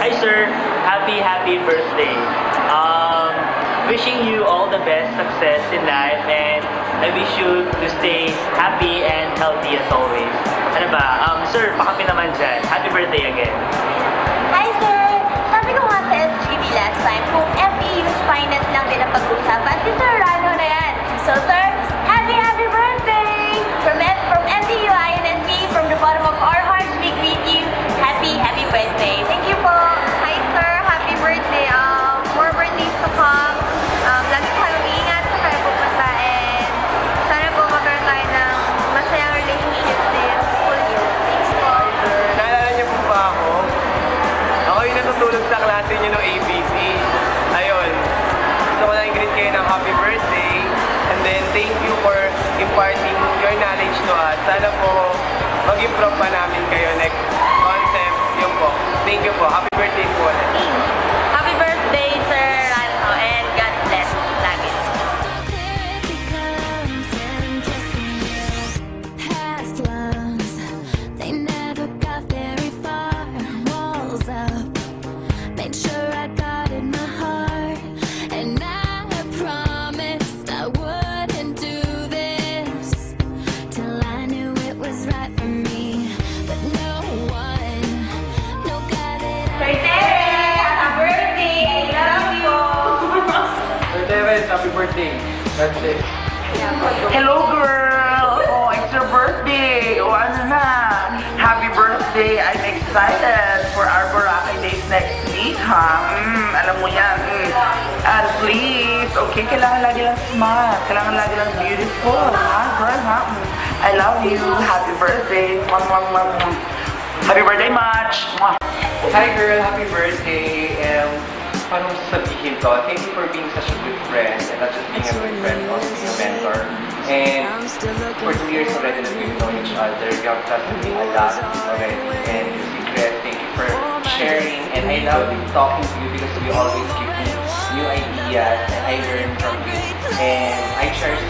Hi sir, happy birthday. Wishing you all the best success in life and I wish you to stay happy and healthy as always. Ano ba? Sir, pakapi naman dyan. Happy birthday again. Hi sir! Sabi ko nga sa SGB last time, kung FEU's finance lang din ang pag-uusapan, si Sir Rano na yan. So sir, happy birthday! From MTU INSP, from the bottom of our hearts, we greet you. Happy birthday. Thank you po. Hi sir, happy birthday. More birthdays to come. Lagi tayo mag-iingat sa kaya pupunta and sana po magkaroon tayo ng masayang relationship din full year. Thanks po. Hi sir, naalala niyo po ba ako? Ako yung natutulog sa klase niyo ng ABC. Ayun, gusto ko na i-greet kayo ng happy birthday and then thank you for imparting your knowledge to us. Sana po mag-improve pa namin kayo next concept. Yun po. Thank you po. Happy birthday po ulit. Happy birthday, Sir Rano, and God bless lagi. Happy birthday. That's it. Hello girl! Oh, it's your birthday! O ano na? Happy birthday! I'm excited for our Boracay days next week, ha? Alam mo yan. And please, okay, kailangan lagi lang smart. Kailangan lagi lang beautiful, ha? Girl, ha? I love you. Happy birthday. Happy birthday, Match! Hi girl, happy birthday. Paano sabihin to? Thank you for being such a good friend and not just being a good friend, also being a mentor. And for 2 years already that we've known each other, you have taught me a lot already. And Secret, thank you for sharing. And I love talking to you because you always give me new ideas and I learn from you. And I cherish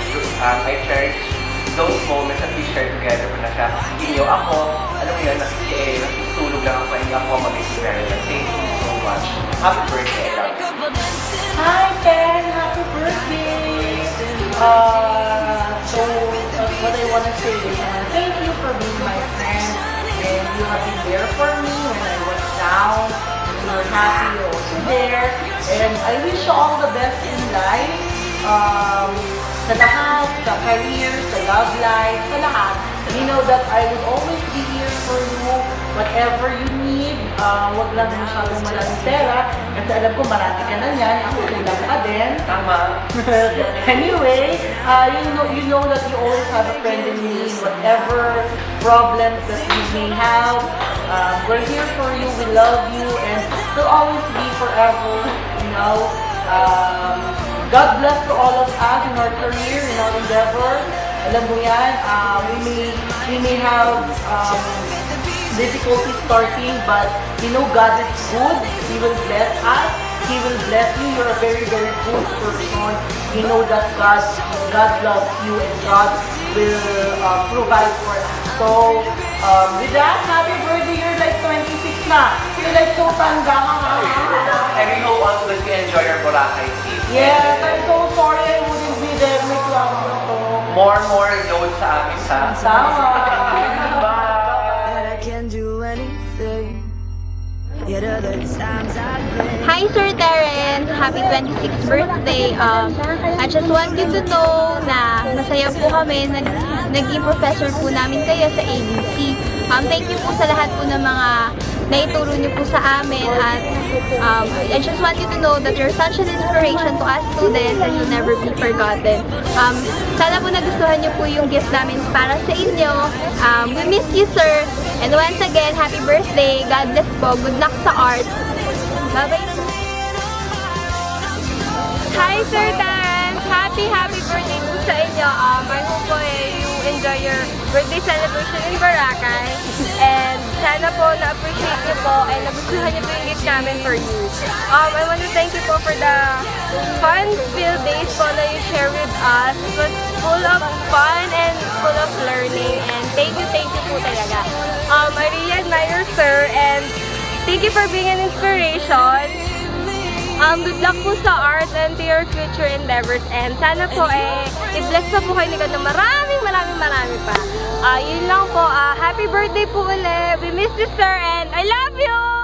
those moments that we share together when nasa inyo ako, alam mo yun, natutulog lang ako, hindi ako mag-experiment. Thank you so much. Happy birthday, I love you. Hi, Ben! Happy birthday! So, what I want to say is, thank you for being my friend, and you have been there for me when I was down, and you were happy, you're also there, and I wish you all the best in life, sa lahat, sa career, sa love life, sa lahat. You know that I would always be here for you, whatever you need. Wag lang masyadong maraming pera. Kasi alam ko marami ka na yan. Ako kulang ka din. Tama. Anyway, you know that you always have a friend in me. Whatever problems that you may have, we're here for you. We love you. And we'll always be forever, you know. God bless to all of us in our career, in our endeavor. Alam mo yan, we may have difficulty starting, but you know God is good. He will bless us. He will bless you. You're a very, very good person. You know that God loves you and God will provide for us. So, with that, happy birthday. You're like 26 na. You're like so tanda. And we hope also that you enjoy your Boracay trip. Yes, I'm so sorry I wouldn't be there. May club na to. More notes sa amin sa Tama. Bye! Hi Sir Terence! Happy 26th birthday! I just want you to know na masaya po kami. Naging professor po namin kayo sa ABC. Thank you po sa lahat po ng mga naituro niyo po sa amin at I just want you to know that you're such an inspiration to us students and you'll never be forgotten. Sana po nagustuhan niyo po yung gift namin para sa inyo. We miss you, sir. And once again, happy birthday. God bless po. Good luck sa art. Bye-bye. Hi, Sir Terence. Happy birthday po sa inyo. I hope po you enjoy your birthday celebration in Boracay. And sana po na-appreciate niyo po and nagustuhan niyo po yung gift namin for you. I want to thank you po for the fun-filled days po na you share with us. It was full of fun and full of learning. And thank you po talaga. I really admire sir and Thank you for being an inspiration. Good luck po sa art and to your future endeavors. And sana po i-bless pa po kayo ni God ng marami pa. Yun lang po. Happy birthday po ulit. We miss you, sir, and I love you!